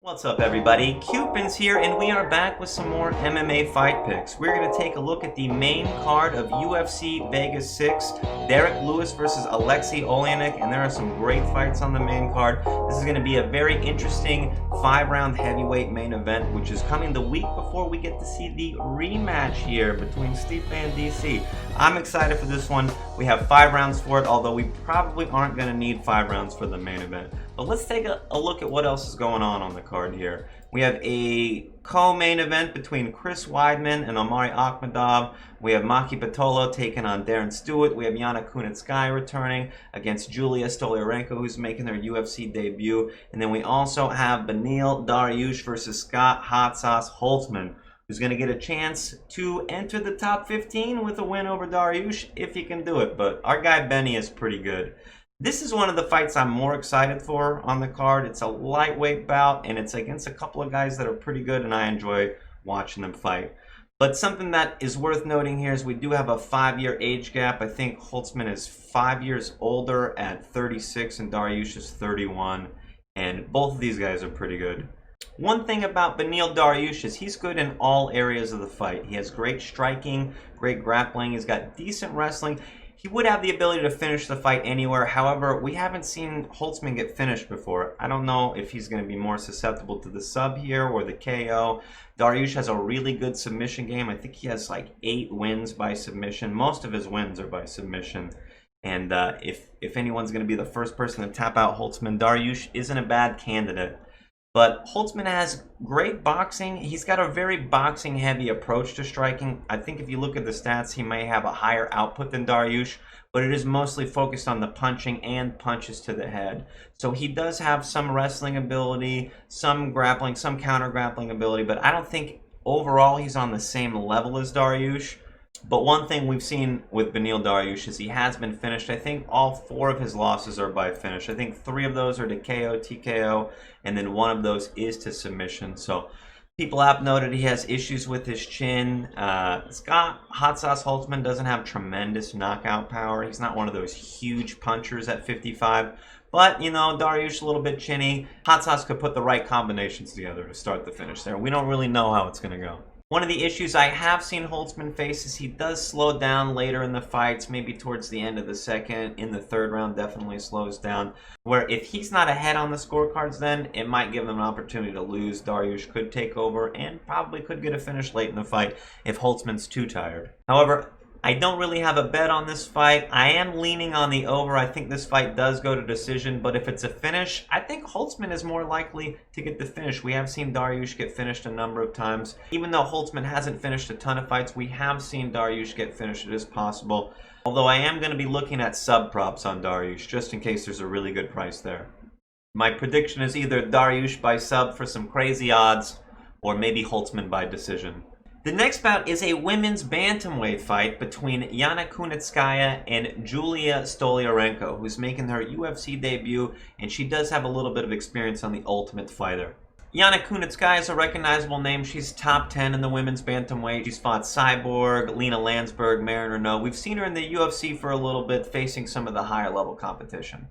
What's up, everybody? Cewpins here, and we are back with some more MMA fight picks. We're going to take a look at the main card of UFC Vegas 6, Derrick Lewis versus Aleksei Oleinik, and there are some great fights on the main card. This is going to be a very interesting 5-round heavyweight main event, which is coming the week before we get to see the rematch here between Stipe and DC. I'm excited for this one. We have 5 rounds for it, although we probably aren't going to need 5 rounds for the main event. But let's take a look at what else is going on the card here. We have a co-main event between Chris Weidman and Omari Akhmedov. We have Pitolo taking on Stewart. We have Kunitskaya returning against Julija Stoliarenko, who's making their UFC debut. And then we also have Dariush versus Scott Hot Sauce Holtzman, who's going to get a chance to enter the top 15 with a win over Dariush if he can do it. But our guy Benny is pretty good. This is one of the fights I'm more excited for on the card. It's a lightweight bout, and it's against a couple of guys that are pretty good, and I enjoy watching them fight. But something that is worth noting here is we do have a 5-year age gap. I think Holtzman is 5 years older at 36, and Dariush is 31, and both of these guys are pretty good. One thing about Dariush is he's good in all areas of the fight. He has great striking, great grappling, he's got decent wrestling. He would have the ability to finish the fight anywhere. However, we haven't seen Holtzman get finished before. I don't know if he's going to be more susceptible to the sub here or the KO. Dariush has a really good submission game. I think he has like 8 wins by submission. Most of his wins are by submission. And if anyone's going to be the first person to tap out Holtzman, Dariush isn't a bad candidate. But Holtzman has great boxing. He's got a very boxing-heavy approach to striking. I think if you look at the stats, he may have a higher output than Dariush, but it is mostly focused on the punching and punches to the head. So he does have some wrestling ability, some grappling, some counter-grappling ability, but I don't think overall he's on the same level as Dariush. But one thing we've seen with Dariush is he has been finished. I think all 4 of his losses are by finish. I think 3 of those are to KO, TKO, and then 1 of those is to submission. So people have noted he has issues with his chin. Scott Hot Sauce Holtzman doesn't have tremendous knockout power. He's not one of those huge punchers at 55. But, you know, Dariush a little bit chinny. Hot Sauce could put the right combinations together to start the finish there. We don't really know how it's going to go. One of the issues I have seen Holtzman face is he does slow down later in the fights, maybe towards the end of the second. In the 3rd round, definitely slows down. Where if he's not ahead on the scorecards, then it might give him an opportunity to lose. Dariush could take over and probably could get a finish late in the fight if Holtzman's too tired. However, I don't really have a bet on this fight. I am leaning on the over. I think this fight does go to decision, but if it's a finish, I think Holtzman is more likely to get the finish. We have seen Dariush get finished a number of times. Even though Holtzman hasn't finished a ton of fights, we have seen Dariush get finished. It is possible. Although I am going to be looking at sub props on Dariush, just in case there's a really good price there. My prediction is either Dariush by sub for some crazy odds, or maybe Holtzman by decision. The next bout is a women's bantamweight fight between Kunitskaya and Julija Stoliarenko, who's making her UFC debut, and she does have a little bit of experience on The Ultimate Fighter. Kunitskaya is a recognizable name. She's top 10 in the women's bantamweight. She's fought Cyborg, Lena Landsberg, Mariner No. We've seen her in the UFC for a little bit, facing some of the higher level competition.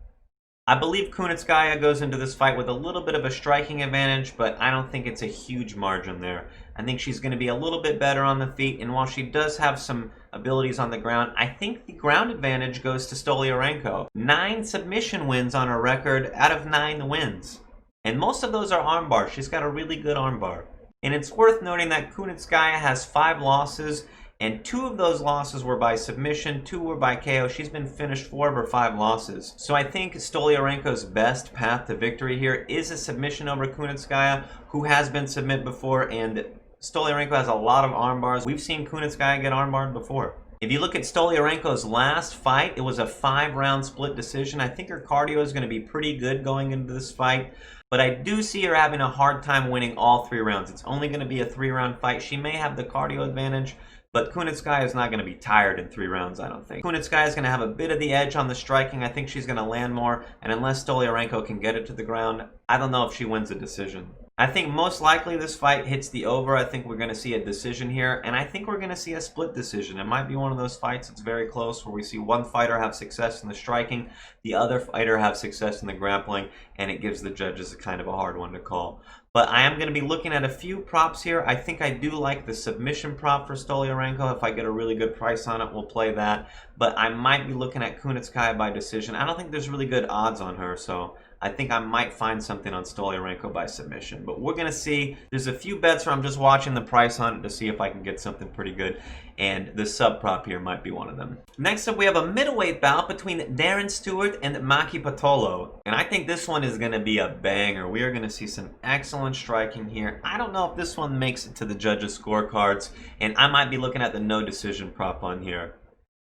I believe Kunitskaya goes into this fight with a little bit of a striking advantage, but I don't think it's a huge margin there. I think she's going to be a little bit better on the feet, and while she does have some abilities on the ground, I think the ground advantage goes to Stoliarenko. 9 submission wins on her record out of 9 wins. And most of those are armbar. She's got a really good armbar. And it's worth noting that Kunitskaya has 5 losses, and 2 of those losses were by submission, 2 were by KO. She's been finished 4 of her 5 losses. So I think Stoliarenko's best path to victory here is a submission over Kunitskaya, who has been submit before, and Stoliarenko has a lot of arm bars. We've seen Kunitskaya get armbarred before. If you look at Stoliarenko's last fight, it was a 5-round split decision. I think her cardio is going to be pretty good going into this fight, but I do see her having a hard time winning all 3 rounds. It's only going to be a 3-round fight. She may have the cardio advantage, but Kunitskaya is not going to be tired in 3 rounds, I don't think. Kunitskaya is going to have a bit of the edge on the striking. I think she's going to land more, and unless Stoliarenko can get it to the ground, I don't know if she wins a decision. I think most likely this fight hits the over. I think we're going to see a decision here, and I think we're going to see a split decision. It might be one of those fights that's very close where we see one fighter have success in the striking, the other fighter have success in the grappling, and it gives the judges a kind of a hard one to call. But I am going to be looking at a few props here. I think I do like the submission prop for Stoliarenko. If I get a really good price on it, we'll play that. But I might be looking at Kunitskaya by decision. I don't think there's really good odds on her, so I think I might find something on Stoliarenko by submission. But we're going to see. There's a few bets where I'm just watching the price on it to see if I can get something pretty good. And the sub prop here might be one of them. Next up, we have a middleweight bout between Stewart and Pitolo. And I think this one is going to be a banger. We are going to see some excellent striking here. I don't know if this one makes it to the judges' scorecards. And I might be looking at the no decision prop on here.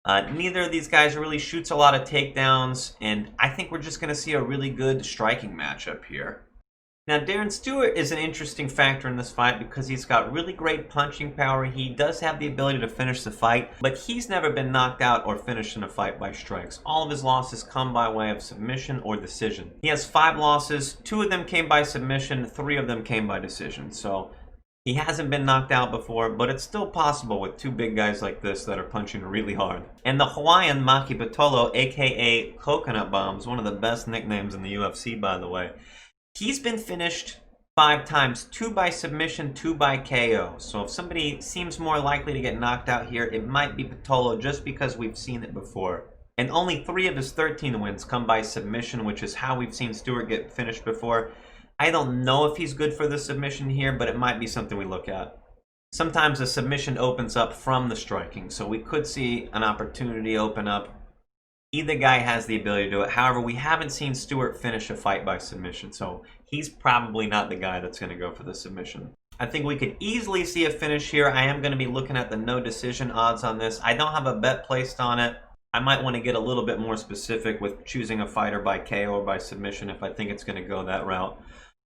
Neither of these guys really shoots a lot of takedowns, and I think we're just going to see a really good striking matchup here. Now, Stewart is an interesting factor in this fight because he's got really great punching power. He does have the ability to finish the fight, but he's never been knocked out or finished in a fight by strikes. All of his losses come by way of submission or decision. He has 5 losses. 2 of them came by submission. 3 of them came by decision. So he hasn't been knocked out before, but it's still possible with 2 big guys like this that are punching really hard. And the Hawaiian Pitolo, aka Coconut Bombs, one of the best nicknames in the UFC, by the way, he's been finished 5 times, 2 by submission, 2 by KO. So if somebody seems more likely to get knocked out here, it might be Pitolo just because we've seen it before. And only 3 of his 13 wins come by submission, which is how we've seen Stewart get finished before. I don't know if he's good for the submission here, but it might be something we look at. Sometimes the submission opens up from the striking, so we could see an opportunity open up. Either guy has the ability to do it. However, we haven't seen Stewart finish a fight by submission, so he's probably not the guy that's going to go for the submission. I think we could easily see a finish here. I am going to be looking at the no decision odds on this. I don't have a bet placed on it. I might want to get a little bit more specific with choosing a fighter by KO or by submission if I think it's going to go that route.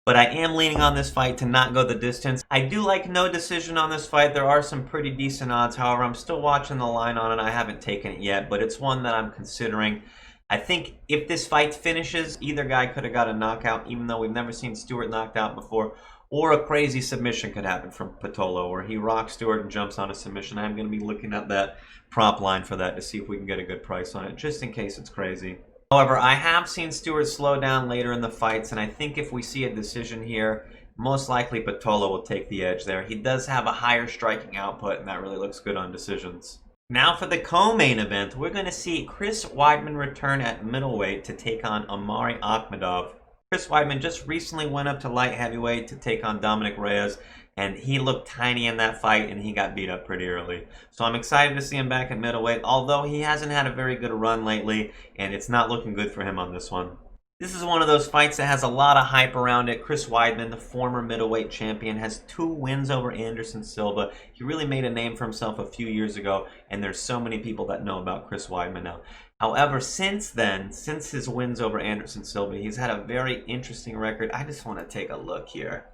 But I am leaning on this fight to not go the distance. I do like no decision on this fight. There are some pretty decent odds. However, I'm still watching the line on it. I haven't taken it yet, but it's one that I'm considering. I think if this fight finishes, either guy could have got a knockout, even though we've never seen Stewart knocked out before. Or a crazy submission could happen from Pitolo, where he rocks Stewart and jumps on a submission. I'm going to be looking at that prop line for that to see if we can get a good price on it, just in case it's crazy. However, I have seen Stewart slow down later in the fights, and I think if we see a decision here, most likely Pitolo will take the edge there. He does have a higher striking output, and that really looks good on decisions. Now for the co-main event, we're going to see Chris Weidman return at middleweight to take on Omari Akhmedov. Chris Weidman just recently went up to light heavyweight to take on Dominic Reyes, and he looked tiny in that fight, and he got beat up pretty early. So I'm excited to see him back at middleweight, although he hasn't had a very good run lately, and it's not looking good for him on this one. This is one of those fights that has a lot of hype around it. Chris Weidman, the former middleweight champion, has 2 wins over Anderson Silva. He really made a name for himself a few years ago, and there's so many people that know about Chris Weidman now. However, since then, since his wins over Anderson Silva, he's had a very interesting record. I just want to take a look here.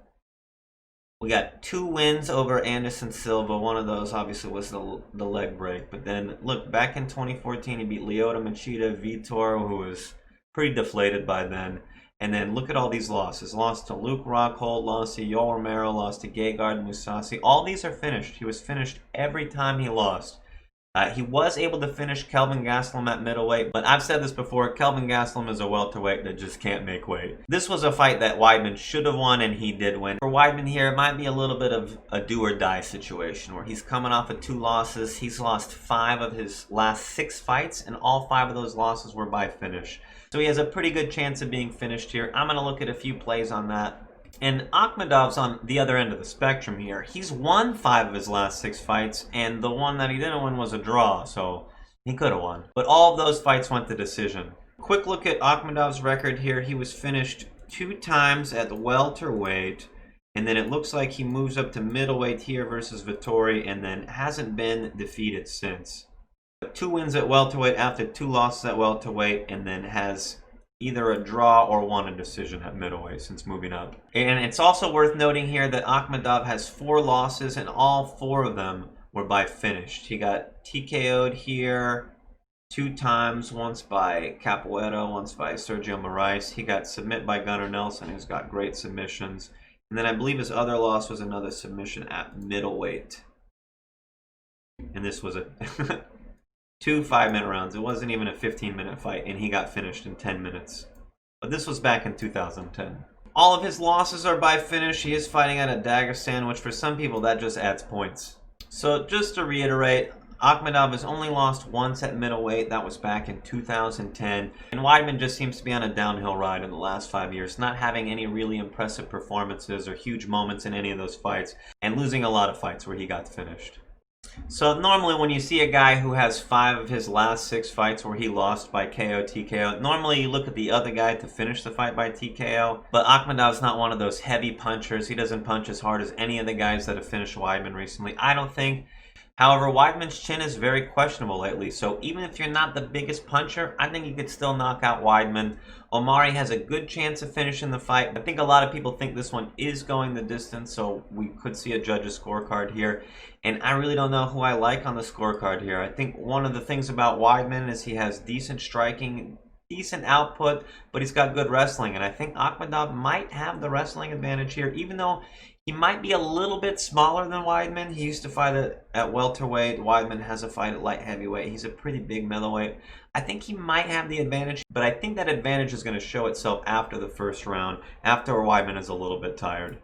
We got 2 wins over Anderson Silva. One of those obviously was the leg break. But then, look, back in 2014, he beat Lyoto Machida, Vitor, who was pretty deflated by then. And then look at all these losses. Lost to Luke Rockhold, lost to Yoel Romero, lost to Gegard Mousasi. All these are finished. He was finished every time he lost. He was able to finish Kelvin Gastelum at middleweight, but I've said this before, Kelvin Gastelum is a welterweight that just can't make weight. This was a fight that Weidman should have won, and he did win. For Weidman here, it might be a little bit of a do-or-die situation, where he's coming off of 2 losses. He's lost 5 of his last 6 fights, and all 5 of those losses were by finish. So he has a pretty good chance of being finished here. I'm going to look at a few plays on that. And Akhmedov's on the other end of the spectrum here. He's won 5 of his last 6 fights, and the one that he didn't win was a draw, so he could have won. But all of those fights went to decision. Quick look at Akhmedov's record here. He was finished 2 times at the welterweight, and then it looks like he moves up to middleweight here versus Vettori, and then hasn't been defeated since. 2 wins at welterweight after 2 losses at welterweight, and then has either a draw or won a decision at middleweight since moving up. And it's also worth noting here that Akhmedov has 4 losses, and all 4 of them were by finished. He got TKO'd here 2 times, once by Capoeira, once by Sergio Moraes. He got submit by Gunnar Nelson, who's got great submissions. And then I believe his other loss was another submission at middleweight. And this was a 2 5-minute rounds. It wasn't even a 15-minute fight, and he got finished in 10 minutes. But this was back in 2010. All of his losses are by finish. He is fighting at a Dagestan, which for some people, that just adds points. So just to reiterate, Akhmedov has only lost once at middleweight. That was back in 2010. And Weidman just seems to be on a downhill ride in the last 5 years, not having any really impressive performances or huge moments in any of those fights, and losing a lot of fights where he got finished. So normally when you see a guy who has 5 of his last 6 fights where he lost by KO, TKO, normally you look at the other guy to finish the fight by TKO. But Akhmedov's not one of those heavy punchers. He doesn't punch as hard as any of the guys that have finished Weidman recently, I don't think. However, Weidman's chin is very questionable lately, so even if you're not the biggest puncher, I think you could still knock out Weidman. Omari has a good chance of finishing the fight. I think a lot of people think this one is going the distance, so we could see a judge's scorecard here. And I really don't know who I like on the scorecard here. I think one of the things about Weidman is he has decent striking, decent output, but he's got good wrestling. And I think Akhmedov might have the wrestling advantage here, even though he might be a little bit smaller than Weidman. He used to fight at welterweight. Weidman has a fight at light heavyweight. He's a pretty big middleweight. I think he might have the advantage, but I think that advantage is going to show itself after the first round, after Weidman is a little bit tired.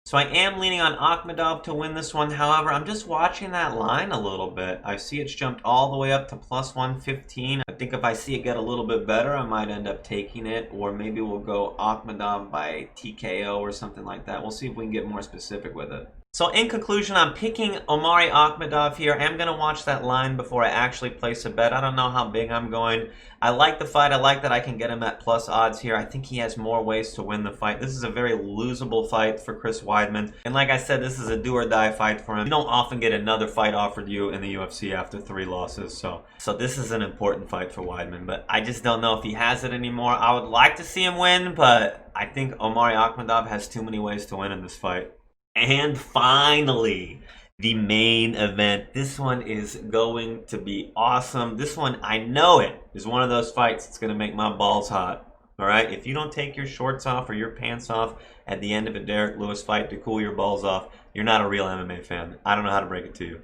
So I am leaning on Akhmedov to win this one. However, I'm just watching that line a little bit. I see it's jumped all the way up to plus 115. I think if I see it get a little bit better, I might end up taking it. Or maybe we'll go Akhmedov by TKO or something like that. We'll see if we can get more specific with it. So in conclusion, I'm picking Omari Akhmedov here. I'm going to watch that line before I actually place a bet. I don't know how big I'm going. I like the fight. I like that I can get him at plus odds here. I think he has more ways to win the fight. This is a very losable fight for Chris Weidman. And like I said, this is a do or die fight for him. You don't often get another fight offered you in the UFC after 3 losses. So this is an important fight for Weidman. But I just don't know if he has it anymore. I would like to see him win, but I think Omari Akhmedov has too many ways to win in this fight. And finally, the main event. This one is going to be awesome. This one, I know it, is one of those fights that's going to make my balls hot. All right? If you don't take your shorts off or your pants off at the end of a Derrick Lewis fight to cool your balls off, you're not a real MMA fan. I don't know how to break it to you.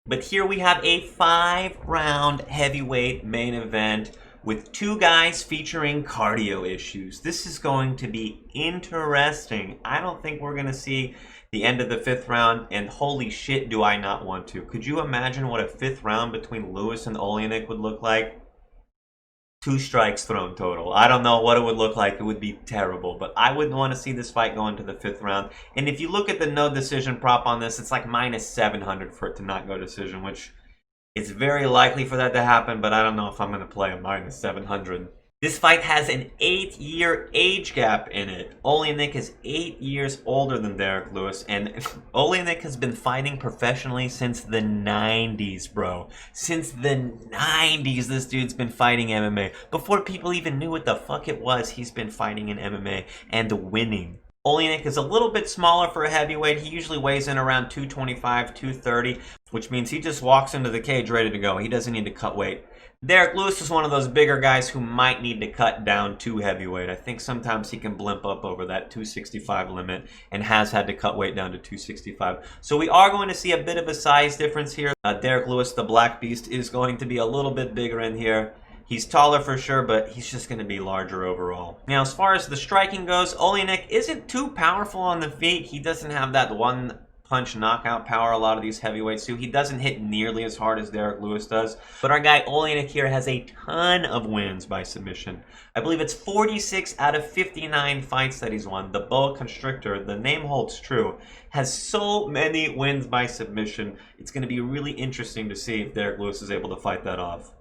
But here we have a 5-round heavyweight main event with 2 guys featuring cardio issues. This is going to be interesting. I don't think we're going to see the end of the 5th round, and holy shit do I not want to. Could you imagine what a 5th round between Lewis and Oleinik would look like? 2 strikes thrown total. I don't know what it would look like. It would be terrible, but I wouldn't want to see this fight go into the 5th round. And if you look at the no decision prop on this, it's like minus 700 for it to not go decision, which it's very likely for that to happen, but I don't know if I'm going to play a minus 700. This fight has an 8-year age gap in it. Oleinik is 8 years older than Derrick Lewis, and Oleinik has been fighting professionally since the 90s, bro. Since the 90s, this dude's been fighting MMA. Before people even knew what the fuck it was, he's been fighting in MMA and winning. Oleinik is a little bit smaller for a heavyweight. He usually weighs in around 225, 230, which means he just walks into the cage ready to go. He doesn't need to cut weight. Derrick Lewis is one of those bigger guys who might need to cut down to heavyweight. I think sometimes he can blimp up over that 265 limit and has had to cut weight down to 265. So we are going to see a bit of a size difference here. Derrick Lewis, the Black Beast, is going to be a little bit bigger in here. He's taller for sure, but he's just going to be larger overall. Now, as far as the striking goes, Oleinik isn't too powerful on the feet. He doesn't have that one-punch knockout power a lot of these heavyweights do. He doesn't hit nearly as hard as Derrick Lewis does. But our guy Oleinik here has a ton of wins by submission. I believe it's 46 out of 59 fights that he's won. The boa constrictor, the name holds true, has so many wins by submission. It's going to be really interesting to see if Derrick Lewis is able to fight that off.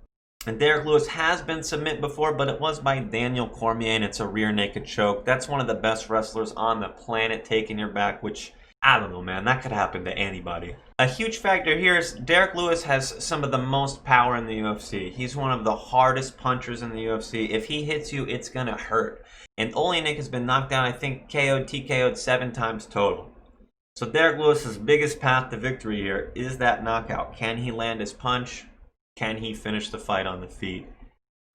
And Derrick Lewis has been submit before, but it was by Daniel Cormier, and it's a rear naked choke. That's one of the best wrestlers on the planet taking your back, which, I don't know, man, that could happen to anybody. A huge factor here is Derrick Lewis has some of the most power in the UFC. He's one of the hardest punchers in the UFC. If he hits you, it's going to hurt. And Oleinik has been knocked down, I think, KO'd, TKO'd 7 times total. So Derrick Lewis's biggest path to victory here is that knockout. Can he land his punch? Can he finish the fight on the feet?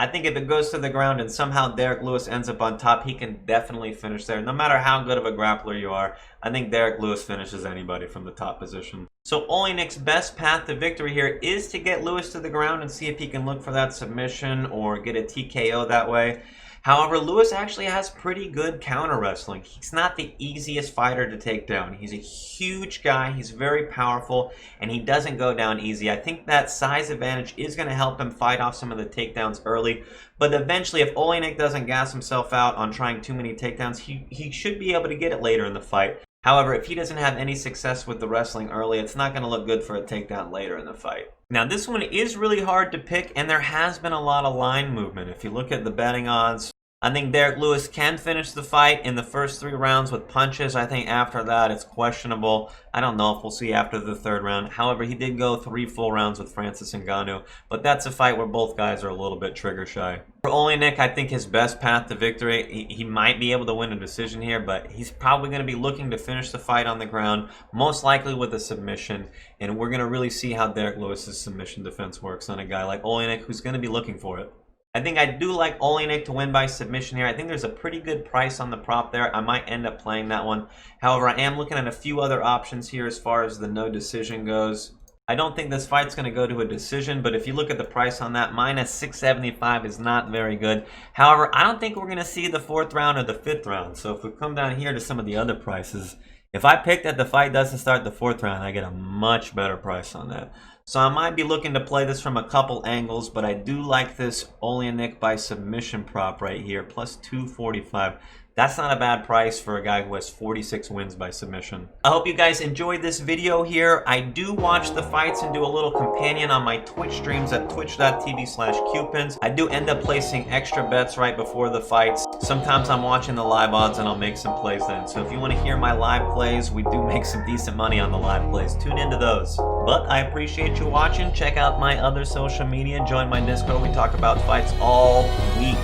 I think if it goes to the ground and somehow Derrick Lewis ends up on top, he can definitely finish there. No matter how good of a grappler you are, I think Derrick Lewis finishes anybody from the top position. So Oleinik's best path to victory here is to get Lewis to the ground and see if he can look for that submission or get a TKO that way. However, Lewis actually has pretty good counter wrestling. He's not the easiest fighter to take down. He's a huge guy, he's very powerful, and he doesn't go down easy. I think that size advantage is going to help him fight off some of the takedowns early, but eventually if Oleinik doesn't gas himself out on trying too many takedowns, he should be able to get it later in the fight. However, if he doesn't have any success with the wrestling early, it's not going to look good for a takedown later in the fight. Now, this one is really hard to pick, and there has been a lot of line movement. If you look at the betting odds, I think Derrick Lewis can finish the fight in the first 3 rounds with punches. I think after that, it's questionable. I don't know if we'll see after the 3rd round. However, he did go 3 full rounds with Francis Ngannou, but that's a fight where both guys are a little bit trigger shy. For Oleinik, I think his best path to victory, he might be able to win a decision here, but he's probably going to be looking to finish the fight on the ground, most likely with a submission, and we're going to really see how Derrick Lewis's submission defense works on a guy like Oleinik who's going to be looking for it. I think I do like Oleinik to win by submission here. I think there's a pretty good price on the prop there. I might end up playing that one. However, I am looking at a few other options here as far as the no decision goes. I don't think this fight's going to go to a decision, but if you look at the price on that, minus 675 is not very good. However, I don't think we're going to see the 4th round or the 5th round. So if we come down here to some of the other prices, if I pick that the fight doesn't start the 4th round, I get a much better price on that. So I might be looking to play this from a couple angles, but I do like this Oleinik by submission prop right here, plus 245. That's not a bad price for a guy who has 46 wins by submission. I hope you guys enjoyed this video here. I do watch the fights and do a little companion on my Twitch streams at twitch.tv/Cewpins. I do end up placing extra bets right before the fights. Sometimes I'm watching the live odds and I'll make some plays then. So if you want to hear my live plays, we do make some decent money on the live plays. Tune into those. But I appreciate you watching. Check out my other social media. Join my Discord. We talk about fights all week.